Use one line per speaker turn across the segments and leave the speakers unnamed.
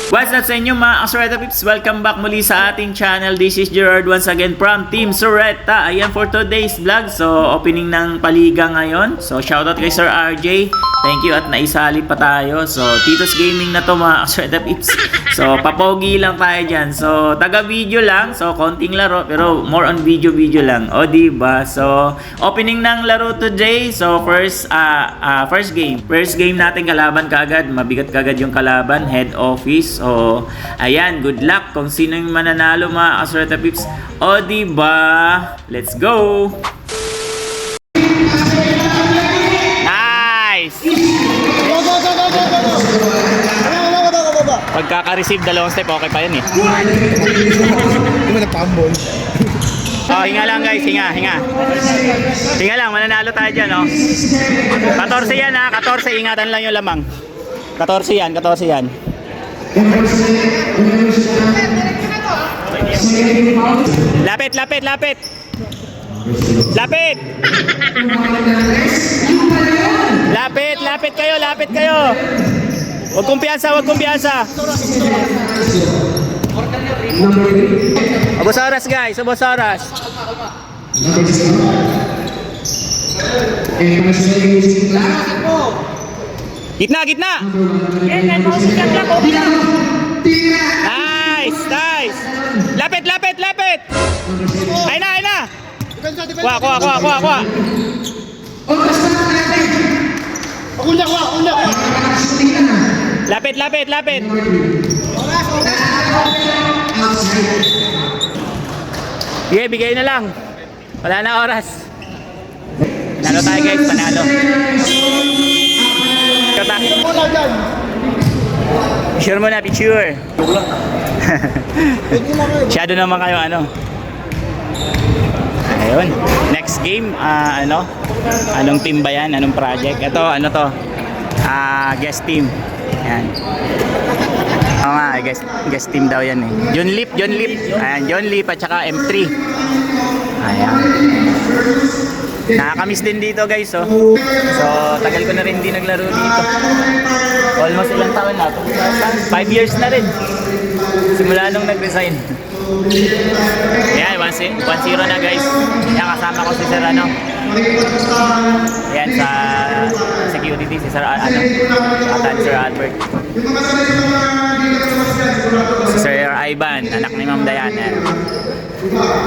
What's up sa inyo mga Sureta Pips? Welcome back muli sa ating channel. This is Gerard once again from Team Sureta. Ayan for today's vlog. So opening ng paliga ngayon. So shoutout kay Sir RJ. Thank you at naisali pa tayo. So Tito's Gaming na to mga Sureta Pips. So papogi lang tayo dyan. So taga video lang. So konting laro pero more on video lang. O diba? So opening ng laro today. So first game. First game natin kalaban kaagad. Mabigat kaagad yung kalaban. Head office. So, ayan, good luck kung sino yung mananalo mga Sureta Pips. O, diba? Let's go! Nice! Pagkaka-receive, dalawang step, okay pa yun eh.
Hindi mo na-pambol.
Oh, hinga lang guys, hinga. Hinga lang, mananalo tayo dyan, oh. 14 yan ha, 14, ingatan lang yung lamang. 14 yan. Lapit. Lapit kayo. Huwag kumpiyansa. Ubos oras guys, ubos oras. Gitna. Nice. Lapit. Ay na. Kuha. Lapit. Yeah, bigay na lang. Wala na oras. Panalo tayo guys, panalo. Picture mo na, picture. Shadow naman kayo, ano. Ayun. Next game, anong team ba yan? Anong project? Ito, ano to? Guest team. Yan. Oo nga, guest team daw yan eh. John Lip. Ayan, John Lip at saka M3. Ayan. Nakakamiss din dito guys, oh. So, tagal ko na rin di naglaro dito. Almost ilang taon na. 5 years na rin. Simula nung nag-resign. Ayan, 1-0 na guys. Ayan, kasama ko si Sir Ayan, sa security, si Sir Sir Albert. Si Sir Ivan, anak ni Ma'am Diana.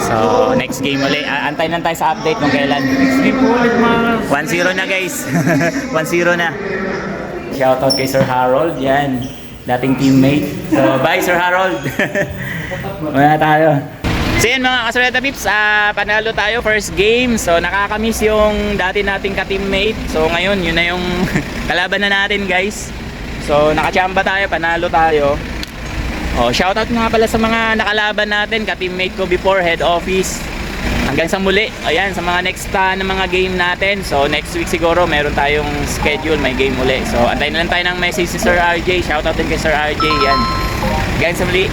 So, next game ulit. Antayin lang tayo sa update kung kailan. Next game ulit mga 1-0 na guys. 1-0 na. Shoutout kay Sir Harold. Yan. Dating teammate. So, bye Sir Harold. Muna tayo. So yan mga Sureta Pips, panalo tayo first game. So nakakamiss yung dati nating ka-teammate. So ngayon, yun na yung kalaban na natin guys. So nakachamba tayo, panalo tayo. Oh, shoutout nga pala sa mga nakalaban natin, ka-teammate ko before head office. Hanggang sa muli, ayan, sa mga next na mga game natin. So next week siguro meron tayong schedule, may game muli. So antayin na lang tayo ng message si Sir RJ. Shoutout din kay Sir RJ, yan. Hanggang sa muli.